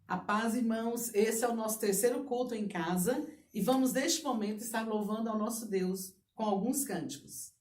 A paz, irmãos, esse é o nosso terceiro culto em casa e vamos neste momento estar louvando ao nosso Deus com alguns cânticos.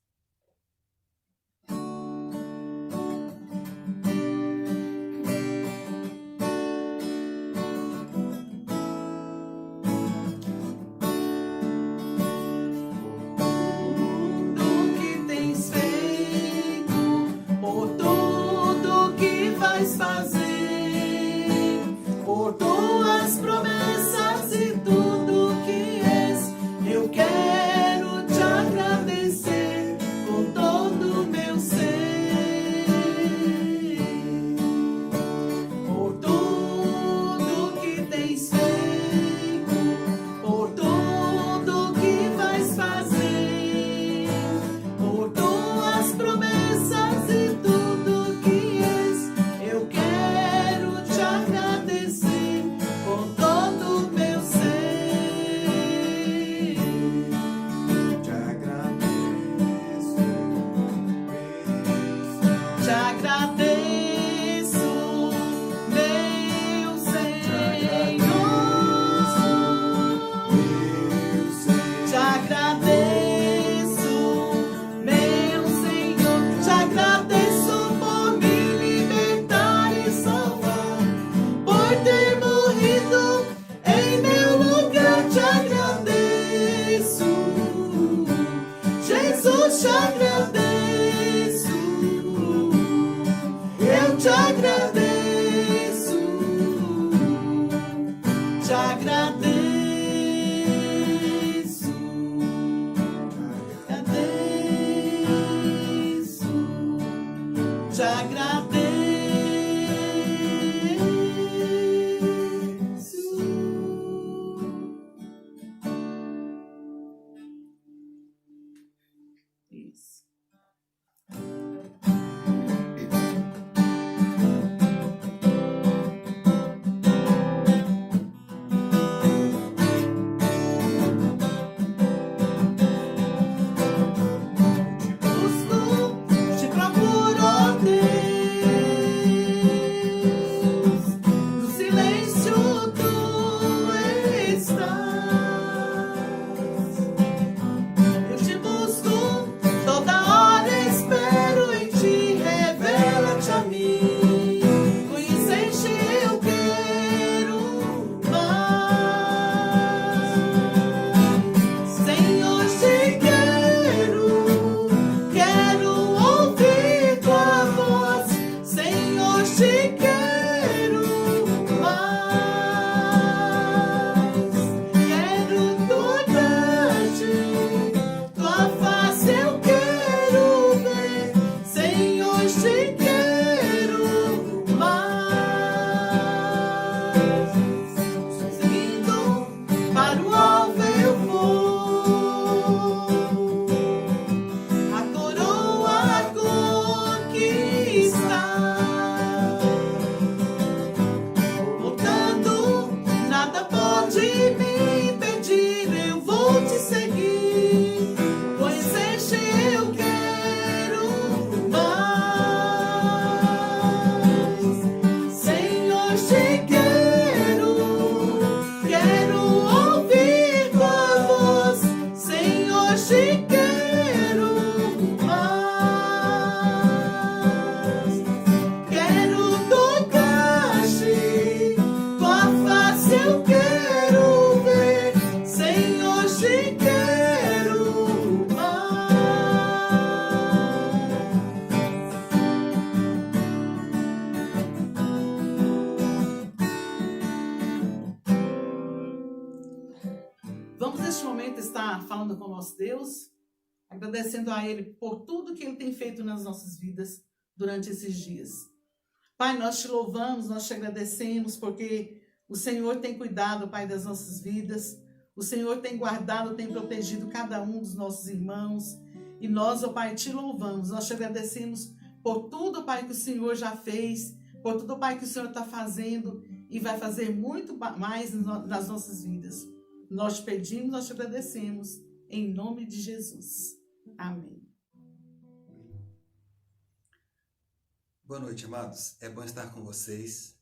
Vamos neste momento estar falando com o nosso Deus, agradecendo a Ele por tudo que Ele tem feito nas nossas vidas durante esses dias. Pai, nós te louvamos, nós te agradecemos porque o Senhor tem cuidado, Pai, das nossas vidas. O Senhor tem guardado, tem protegido cada um dos nossos irmãos. E nós, ó Pai, te louvamos, nós te agradecemos por tudo, Pai, que o Senhor já fez, por tudo, Pai, que o Senhor está fazendo e vai fazer muito mais nas nossas vidas. Nós te pedimos, nós te agradecemos, em nome de Jesus. Amém. Boa noite, amados. É bom estar com vocês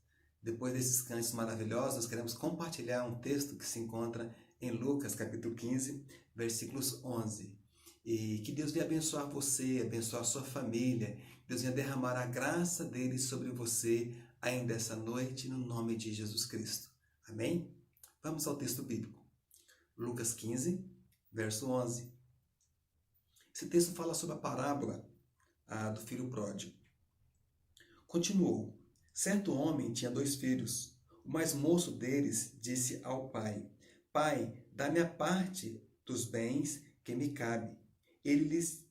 Depois desses cânticos maravilhosos, nós queremos compartilhar um texto que se encontra em Lucas, capítulo 15, versículos 11. E que Deus venha abençoar você, abençoar a sua família, que Deus venha derramar a graça dele sobre você ainda essa noite, no nome de Jesus Cristo. Amém? Vamos ao texto bíblico. Lucas 15, verso 11. Esse texto fala sobre a parábola do filho pródigo. Continuou. Certo homem tinha 2 filhos. O mais moço deles disse ao pai: Pai, dá-me a parte dos bens que me cabe. Eles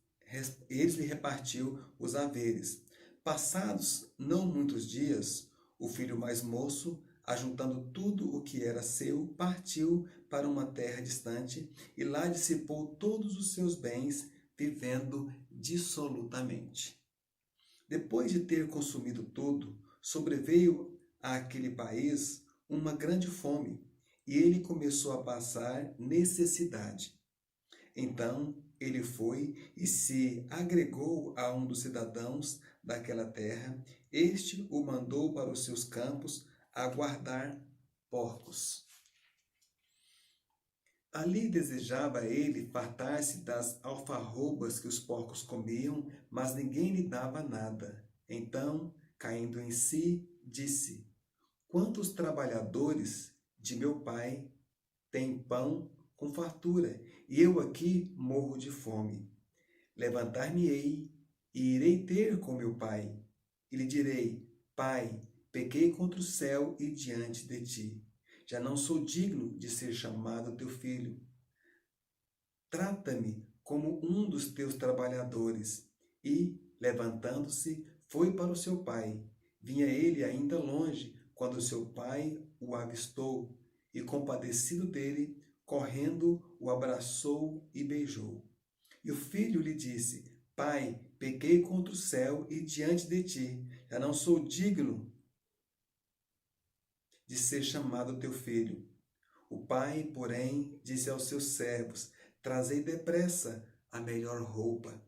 lhe repartiu os haveres. Passados não muitos dias, o filho mais moço, ajuntando tudo o que era seu, partiu para uma terra distante e lá dissipou todos os seus bens, vivendo dissolutamente. Depois de ter consumido tudo, sobreveio àquele país uma grande fome, e ele começou a passar necessidade. Então ele foi e se agregou a um dos cidadãos daquela terra. Este o mandou para os seus campos a guardar porcos. Ali desejava ele fartar-se das alfarrobas que os porcos comiam, mas ninguém lhe dava nada. Então, caindo em si, disse: Quantos trabalhadores de meu pai têm pão com fartura, e eu aqui morro de fome. Levantar-me-ei e irei ter com meu pai, e lhe direi: Pai, pequei contra o céu e diante de ti. Já não sou digno de ser chamado teu filho. Trata-me como um dos teus trabalhadores. E, levantando-se, foi para o seu pai. Vinha ele ainda longe, quando seu pai o avistou, e, compadecido dele, correndo, o abraçou e beijou. E o filho lhe disse: Pai, pequei contra o céu e diante de ti. Já não sou digno de ser chamado teu filho. O pai, porém, disse aos seus servos: Trazei depressa a melhor roupa.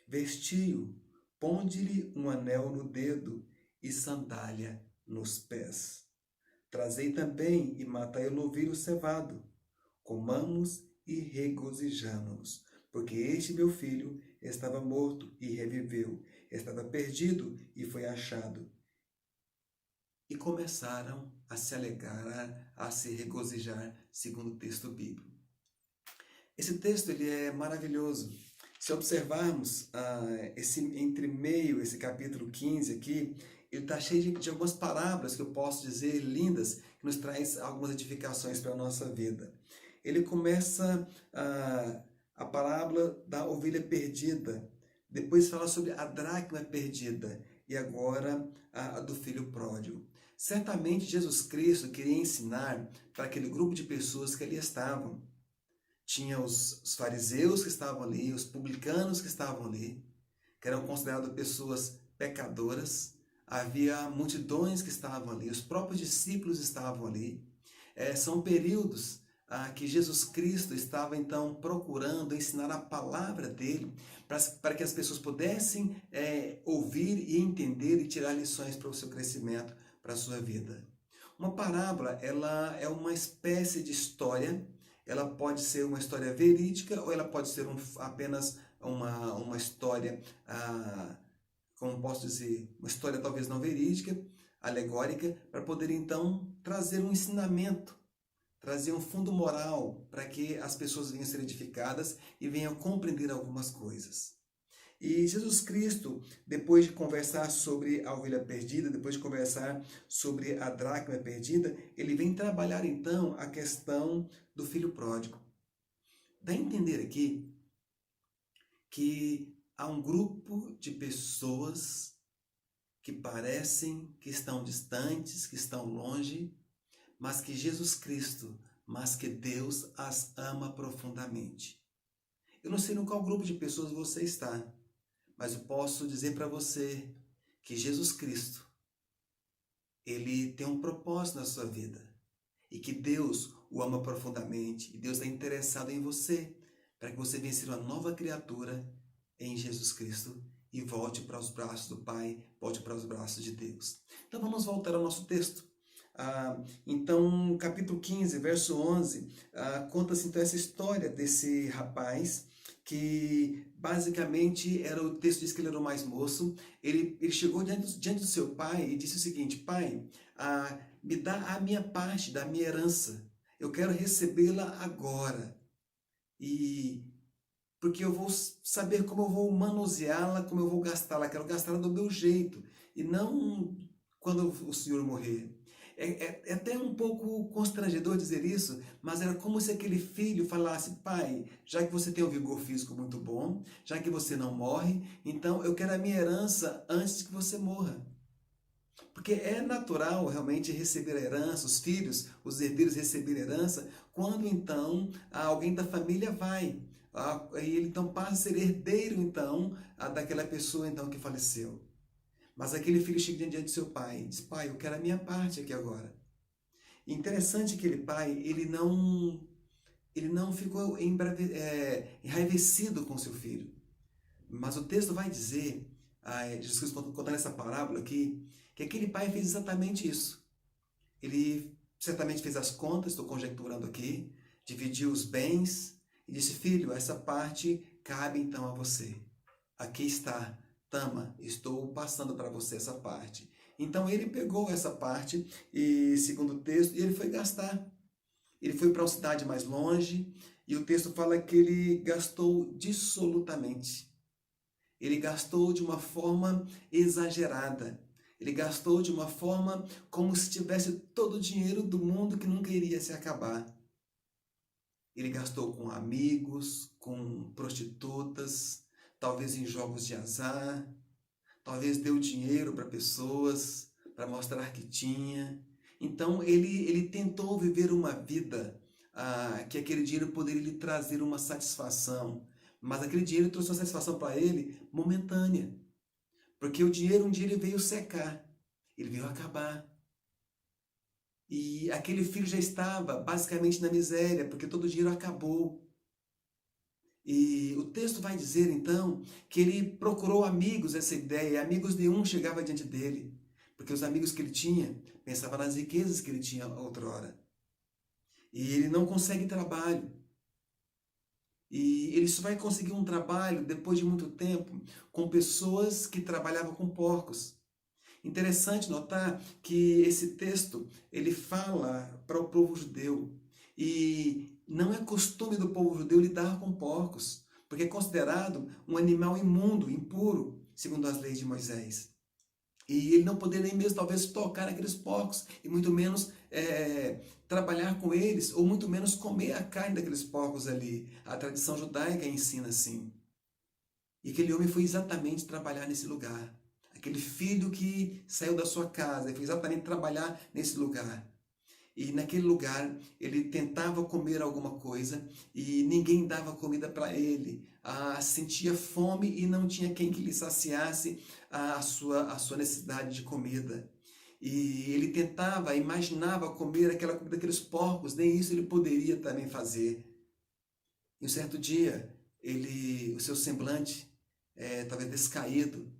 Vestiu, ponde-lhe um anel no dedo e sandália nos pés. Trazei também e matai o novilho cevado. Comamos e regozijamo-nos, porque este meu filho estava morto e reviveu, estava perdido e foi achado. E começaram a se alegrar, a se regozijar, segundo o texto bíblico. Esse texto ele é maravilhoso. Se observarmos esse esse capítulo 15 aqui, ele está cheio de algumas parábolas que eu posso dizer lindas, que nos traz algumas edificações para a nossa vida. Ele começa a parábola da ovelha perdida, depois fala sobre a dracma perdida e agora a do filho pródigo. Certamente Jesus Cristo queria ensinar para aquele grupo de pessoas que ali estavam. Tinha os fariseus que estavam ali, os publicanos que estavam ali, que eram considerados pessoas pecadoras. Havia multidões que estavam ali, os próprios discípulos estavam ali. São períodos que Jesus Cristo estava então procurando ensinar a palavra dele para que as pessoas pudessem ouvir e entender e tirar lições para o seu crescimento, para a sua vida. Uma parábola, ela é uma espécie de história. Ela pode ser uma história verídica ou ela pode ser apenas uma história, como posso dizer, uma história talvez não verídica, alegórica, para poder então trazer um ensinamento, trazer um fundo moral para que as pessoas venham ser edificadas e venham compreender algumas coisas. E Jesus Cristo, depois de conversar sobre a ovelha perdida, depois de conversar sobre a dracma perdida, ele vem trabalhar então a questão do filho pródigo. Dá a entender aqui que há um grupo de pessoas que parecem que estão distantes, que estão longe, mas que Jesus Cristo, mas que Deus as ama profundamente. Eu não sei no qual grupo de pessoas você está, mas eu posso dizer para você que Jesus Cristo, ele tem um propósito na sua vida e que Deus o ama profundamente e Deus está interessado em você para que você venha ser uma nova criatura em Jesus Cristo e volte para os braços do Pai, volte para os braços de Deus. Então vamos voltar ao nosso texto. Então, capítulo 15, verso 11, conta-se então essa história desse rapaz que basicamente o texto diz que ele era o mais moço. Ele chegou diante do seu pai e disse o seguinte: pai, me dá a minha parte da minha herança, eu quero recebê-la agora, e porque eu vou saber como eu vou manuseá-la, como eu vou gastá-la, quero gastá-la do meu jeito, e não quando o senhor morrer. É até um pouco constrangedor dizer isso, mas era como se aquele filho falasse: pai, já que você tem um vigor físico muito bom, já que você não morre, então eu quero a minha herança antes que você morra. Porque é natural realmente receber a herança, os filhos, os herdeiros receberem herança, quando então alguém da família vai. E ele então passa a ser herdeiro então daquela pessoa então que faleceu. Mas aquele filho chega diante de seu pai e diz: pai, eu quero a minha parte aqui agora. E interessante que aquele pai, ele não ficou enraivecido com seu filho. Mas o texto vai dizer, Jesus contando essa parábola aqui, que aquele pai fez exatamente isso. Ele certamente fez as contas, estou conjecturando aqui, dividiu os bens e disse: filho, essa parte cabe então a você. Aqui está. Tama, estou passando para você essa parte. Então ele pegou essa parte e, segundo o texto, ele foi gastar. Ele foi para uma cidade mais longe e o texto fala que ele gastou dissolutamente. Ele gastou de uma forma exagerada. Ele gastou de uma forma como se tivesse todo o dinheiro do mundo que nunca iria se acabar. Ele gastou com amigos, com prostitutas, talvez em jogos de azar, talvez deu dinheiro para pessoas, para mostrar que tinha. Então ele tentou viver uma vida que aquele dinheiro poderia lhe trazer uma satisfação, mas aquele dinheiro trouxe uma satisfação para ele momentânea, porque o dinheiro um dia ele veio secar, ele veio acabar. E aquele filho já estava basicamente na miséria, porque todo o dinheiro acabou. E o texto vai dizer, então, que ele procurou amigos essa ideia, e amigos nenhum chegava diante dele, porque os amigos que ele tinha pensavam nas riquezas que ele tinha outrora. E ele não consegue trabalho. E ele só vai conseguir um trabalho depois de muito tempo com pessoas que trabalhavam com porcos. Interessante notar que esse texto ele fala para o povo judeu, e não é costume do povo judeu lidar com porcos, porque é considerado um animal imundo, impuro, segundo as leis de Moisés. E ele não poderia nem mesmo talvez tocar naqueles porcos, e muito menos trabalhar com eles, ou muito menos comer a carne daqueles porcos ali. A tradição judaica ensina assim. E aquele homem foi exatamente trabalhar nesse lugar. Aquele filho que saiu da sua casa e foi exatamente trabalhar nesse lugar. E naquele lugar ele tentava comer alguma coisa e ninguém dava comida para ele. Sentia fome e não tinha quem que lhe saciasse a sua necessidade de comida. E ele tentava, imaginava comer aquela comida daqueles porcos, nem isso ele poderia também fazer. E um certo dia, o seu semblante, talvez descaído,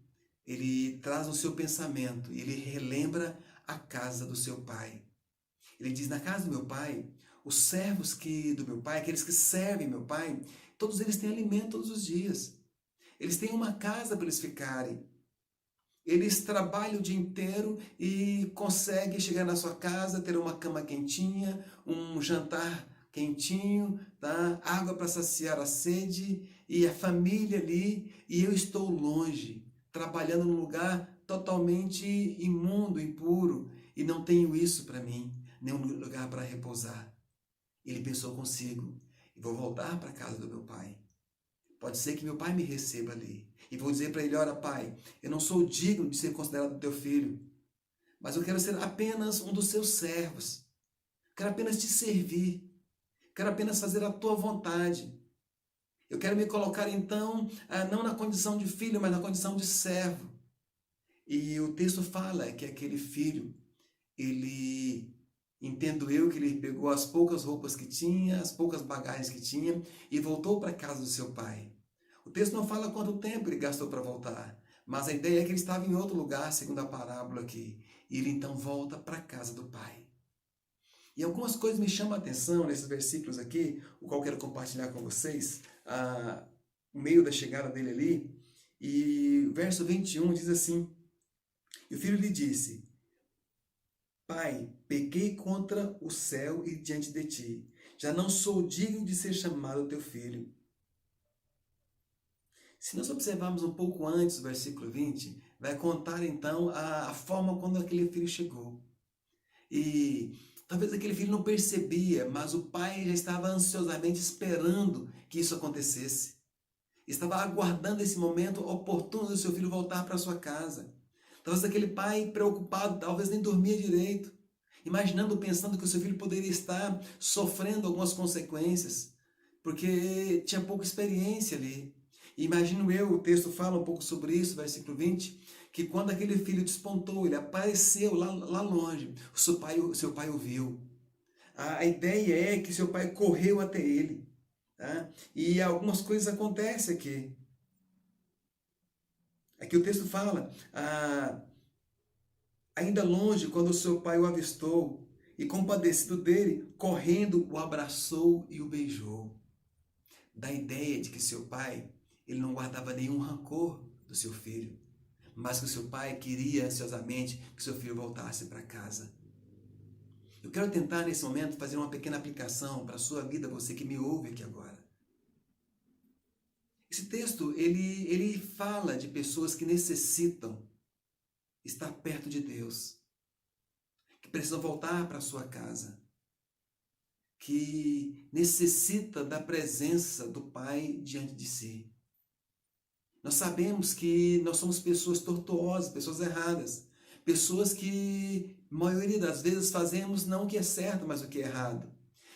ele traz no seu pensamento, ele relembra a casa do seu pai. Ele diz: na casa do meu pai, os servos do meu pai, aqueles que servem meu pai, todos eles têm alimento todos os dias. Eles têm uma casa para eles ficarem. Eles trabalham o dia inteiro e conseguem chegar na sua casa, ter uma cama quentinha, um jantar quentinho, tá? Água para saciar a sede e a família ali. E eu estou longe, trabalhando num lugar totalmente imundo, impuro, e não tenho isso para mim, nenhum lugar para repousar. Ele pensou consigo: vou voltar para a casa do meu pai. Pode ser que meu pai me receba ali. E vou dizer para ele: olha, pai, eu não sou digno de ser considerado teu filho, mas eu quero ser apenas um dos seus servos. Quero apenas te servir. Quero apenas fazer a tua vontade. Eu quero me colocar então, não na condição de filho, mas na condição de servo. E o texto fala que aquele filho, entendo eu que ele pegou as poucas roupas que tinha, as poucas bagagens que tinha e voltou para a casa do seu pai. O texto não fala quanto tempo ele gastou para voltar, Mas a ideia é que ele estava em outro lugar, segundo a parábola aqui. E ele então volta para a casa do pai. E algumas coisas me chamam a atenção nesses versículos aqui, o qual eu quero compartilhar com vocês, no meio da chegada dele ali. E o verso 21 diz assim: E o filho lhe disse: Pai, pequei contra o céu e diante de ti. Já não sou digno de ser chamado teu filho. Se nós observarmos um pouco antes o versículo 20, vai contar então a forma quando aquele filho chegou. E talvez aquele filho não percebia, mas o pai já estava ansiosamente esperando que isso acontecesse. Estava aguardando esse momento oportuno do seu filho voltar para sua casa. Talvez aquele pai preocupado, talvez nem dormia direito, imaginando, pensando que o seu filho poderia estar sofrendo algumas consequências, porque tinha pouca experiência ali. E imagino eu, o texto fala um pouco sobre isso, versículo 20, que quando aquele filho despontou, ele apareceu lá longe, o seu pai o viu. A ideia é que seu pai correu até ele. Tá? E algumas coisas acontecem aqui. Aqui o texto fala, ainda longe, quando o seu pai o avistou, e compadecido dele, correndo, o abraçou e o beijou. Dá a ideia de que seu pai, ele não guardava nenhum rancor do seu filho, mas que o seu pai queria ansiosamente que seu filho voltasse para casa. Eu quero tentar nesse momento fazer uma pequena aplicação para a sua vida, você que me ouve aqui agora. Esse texto, ele fala de pessoas que necessitam estar perto de Deus, que precisam voltar para a sua casa, que necessita da presença do Pai diante de si. Nós sabemos que nós somos pessoas tortuosas, pessoas erradas, pessoas que, a maioria das vezes, fazemos não o que é certo, mas o que é errado.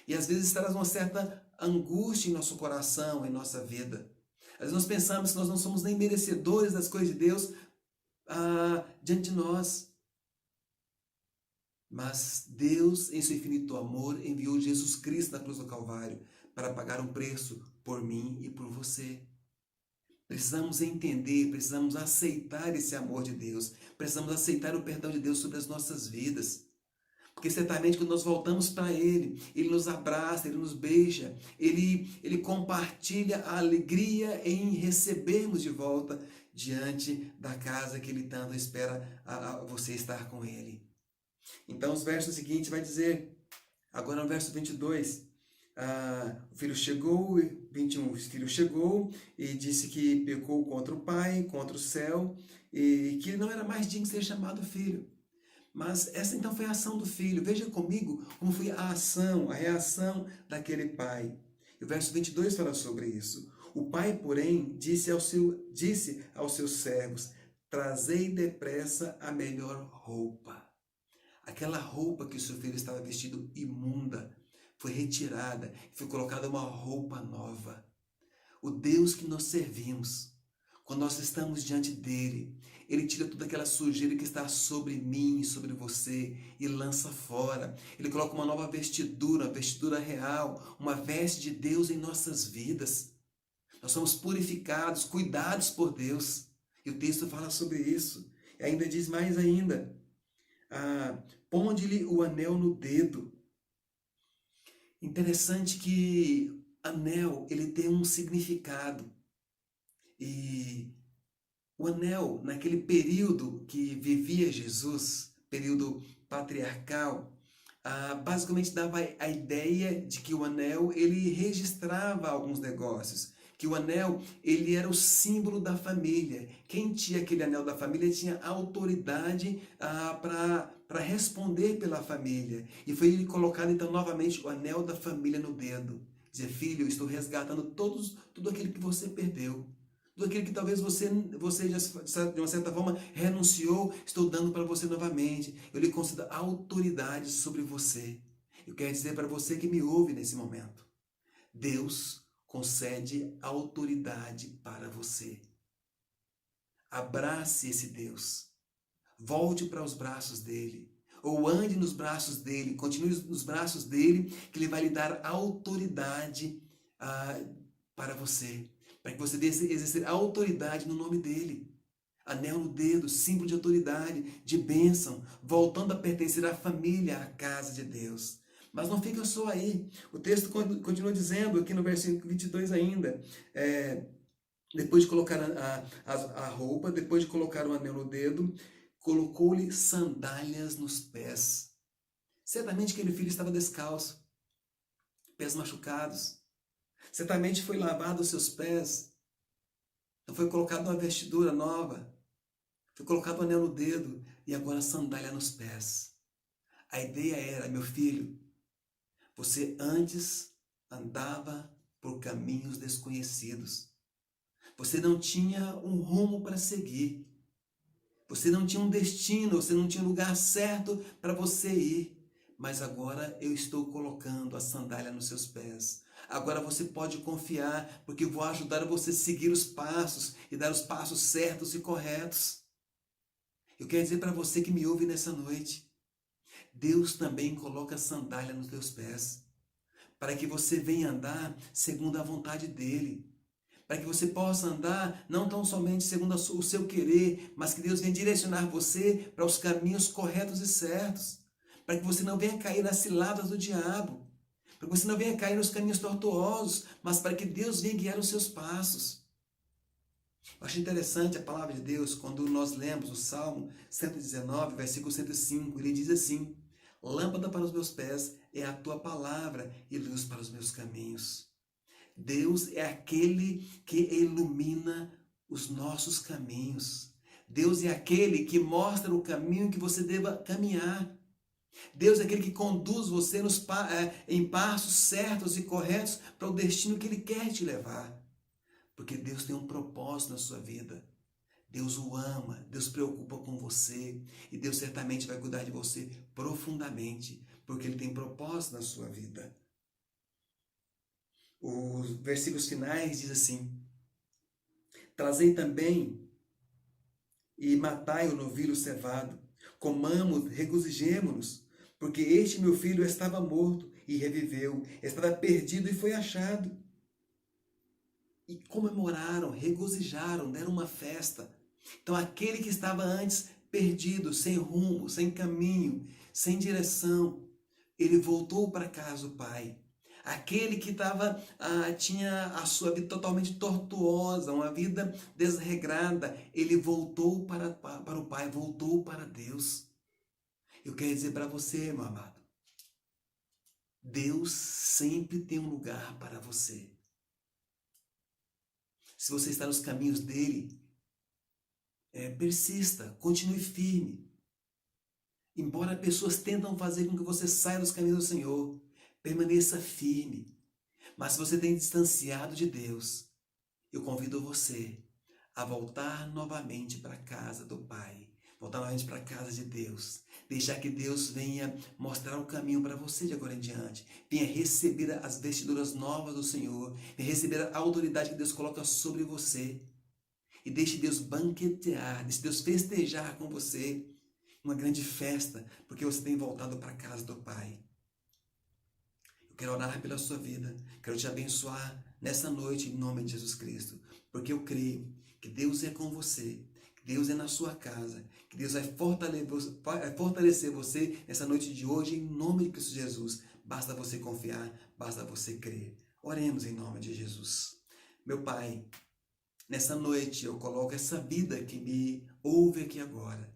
E às vezes traz uma certa angústia em nosso coração, em nossa vida. Às vezes nós pensamos que nós não somos nem merecedores das coisas de Deus diante de nós. Mas Deus, em seu infinito amor, enviou Jesus Cristo na cruz do Calvário para pagar um preço por mim e por você. Precisamos entender, precisamos aceitar esse amor de Deus. Precisamos aceitar o perdão de Deus sobre as nossas vidas. Porque certamente quando nós voltamos para Ele, Ele nos abraça, Ele nos beija, Ele compartilha a alegria em recebermos de volta diante da casa que Ele tanto espera a você estar com Ele. Então os versos seguintes vai dizer, agora no verso 22, o filho chegou, 21, o filho chegou e disse que pecou contra o pai, contra o céu, e que ele não era mais digno de ser chamado filho. Mas essa então foi a ação do filho. Veja comigo como foi a ação, a reação daquele pai. E o verso 22 fala sobre isso. O pai, porém, disse aos seus servos, trazei depressa a melhor roupa. Aquela roupa que o seu filho estava vestido imunda foi retirada e foi colocada uma roupa nova. O Deus que nós servimos, quando nós estamos diante dele, ele tira toda aquela sujeira que está sobre mim e sobre você e lança fora. Ele coloca uma nova vestidura, uma vestidura real, uma veste de Deus em nossas vidas. Nós somos purificados, cuidados por Deus. E o texto fala sobre isso. E ainda diz mais ainda. Ponde-lhe o anel no dedo. Interessante que anel, ele tem um significado. E o anel, naquele período que vivia Jesus, período patriarcal, basicamente dava a ideia de que o anel, ele registrava alguns negócios. Que o anel, ele era o símbolo da família. Quem tinha aquele anel da família tinha autoridade para responder pela família. E foi ele colocado então novamente o anel da família no dedo. Dizer, filho, eu estou resgatando tudo aquilo que você perdeu. Tudo aquilo que talvez você já, de uma certa forma, renunciou, estou dando para você novamente. Eu lhe concedo autoridade sobre você. Eu quero dizer para você que me ouve nesse momento. Deus concede autoridade para você. Abrace esse Deus. Volte para os braços dele. Ou ande nos braços dele. Continue nos braços dele, que ele vai lhe dar autoridade para você. Para que você exercer autoridade no nome dele. Anel no dedo, símbolo de autoridade, de bênção, voltando a pertencer à família, à casa de Deus. Mas não fica só aí. O texto continua dizendo, aqui no versículo 22 ainda, depois de colocar a roupa, depois de colocar o anel no dedo, colocou-lhe sandálias nos pés. Certamente aquele filho estava descalço, pés machucados. Certamente foi lavado os seus pés. Então foi colocado uma vestidura nova. Foi colocado um anel no dedo e agora sandália nos pés. A ideia era, meu filho, você antes andava por caminhos desconhecidos. Você não tinha um rumo para seguir. Você não tinha um destino, você não tinha um lugar certo para você ir. Mas agora eu estou colocando a sandália nos seus pés. Agora você pode confiar, porque eu vou ajudar você a seguir os passos e dar os passos certos e corretos. Eu quero dizer para você que me ouve nessa noite, Deus também coloca sandália nos teus pés, para que você venha andar segundo a vontade dEle, para que você possa andar não tão somente segundo o seu querer, mas que Deus venha direcionar você para os caminhos corretos e certos, para que você não venha cair nas ciladas do diabo, para que você não venha cair nos caminhos tortuosos, mas para que Deus venha guiar os seus passos. Eu acho interessante a palavra de Deus quando nós lemos o Salmo 119, versículo 105, ele diz assim: lâmpada para os meus pés é a tua palavra e luz para os meus caminhos. Deus é aquele que ilumina os nossos caminhos. Deus é aquele que mostra o caminho que você deva caminhar. Deus é aquele que conduz você em passos certos e corretos para o destino que Ele quer te levar. Porque Deus tem um propósito na sua vida. Deus o ama, Deus se preocupa com você e Deus certamente vai cuidar de você profundamente, porque Ele tem propósito na sua vida. Os versículos finais diz assim: trazei também e matai o novilho cevado, comamos, regozijemo-nos, porque este meu filho estava morto e reviveu, estava perdido e foi achado. E comemoraram, regozijaram, deram uma festa. Então aquele que estava antes perdido, sem rumo, sem caminho, sem direção, ele voltou para a casa do Pai. Aquele que tinha a sua vida totalmente tortuosa, uma vida desregrada, ele voltou para o Pai, voltou para Deus. Eu quero dizer para você, meu amado, Deus sempre tem um lugar para você. Se você está nos caminhos dele, persista, continue firme. Embora pessoas tentam fazer com que você saia dos caminhos do Senhor, permaneça firme. Mas se você tem distanciado de Deus, eu convido você a voltar novamente para a casa do Pai, voltar novamente para a casa de Deus, deixar que Deus venha mostrar o caminho para você de agora em diante, venha receber as vestiduras novas do Senhor, venha receber a autoridade que Deus coloca sobre você, e deixe Deus banquetear, deixe Deus festejar com você, uma grande festa, porque você tem voltado para a casa do Pai. Eu quero orar pela sua vida, quero te abençoar nessa noite em nome de Jesus Cristo, porque eu creio que Deus é com você, que Deus é na sua casa, que Deus vai fortalecer você nessa noite de hoje em nome de Cristo Jesus. Basta você confiar, basta você crer. Oremos em nome de Jesus. Meu Pai, nessa noite eu coloco essa vida que me ouve aqui agora.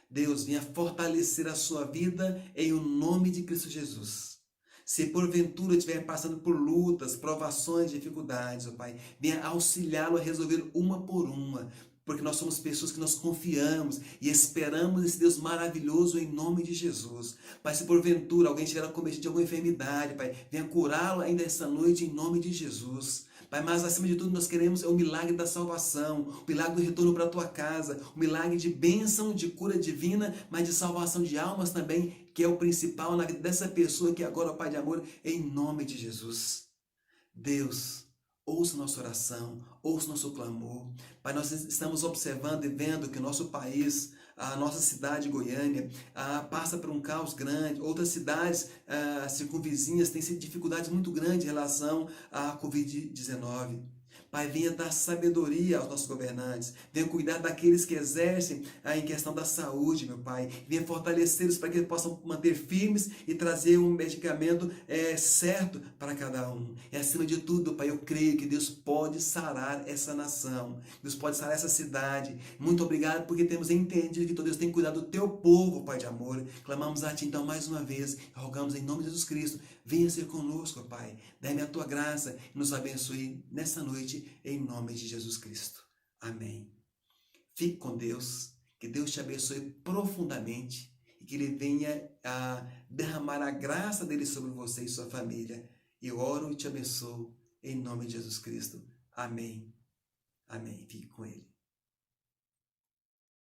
Deus, venha fortalecer a sua vida em o nome de Cristo Jesus. Se porventura estiver passando por lutas, provações, dificuldades, ó Pai, venha auxiliá-lo a resolver uma por uma, porque nós somos pessoas que nós confiamos e esperamos esse Deus maravilhoso em nome de Jesus. Pai, se porventura alguém estiver acometido de alguma enfermidade, Pai, venha curá-lo ainda essa noite em nome de Jesus. Pai, mas acima de tudo nós queremos o milagre da salvação, o milagre do retorno para a tua casa, o milagre de bênção, de cura divina, mas de salvação de almas também, que é o principal na vida dessa pessoa que agora, Pai de amor, em nome de Jesus. Deus, ouça nossa oração, ouça nosso clamor. Pai, nós estamos observando e vendo que o nosso país, a nossa cidade Goiânia, passa por um caos grande. Outras cidades circunvizinhas têm dificuldades muito grandes em relação à Covid-19. Pai, venha dar sabedoria aos nossos governantes. Venha cuidar daqueles que exercem em questão da saúde, meu Pai. Venha fortalecê-los para que eles possam manter firmes e trazer um medicamento certo para cada um. E acima de tudo, Pai, eu creio que Deus pode sarar essa nação. Deus pode sarar essa cidade. Muito obrigado porque temos entendido que Deus tem cuidado do teu povo, Pai de amor. Clamamos a Ti então mais uma vez. Rogamos em nome de Jesus Cristo. Venha ser conosco, Pai. Dê-me a Tua graça e nos abençoe nessa noite em nome de Jesus Cristo. Amém. Fique com Deus. Que Deus te abençoe profundamente e que Ele venha a derramar a graça dele sobre você e sua família. Eu oro e te abençoo em nome de Jesus Cristo. Amém. Amém. Fique com Ele.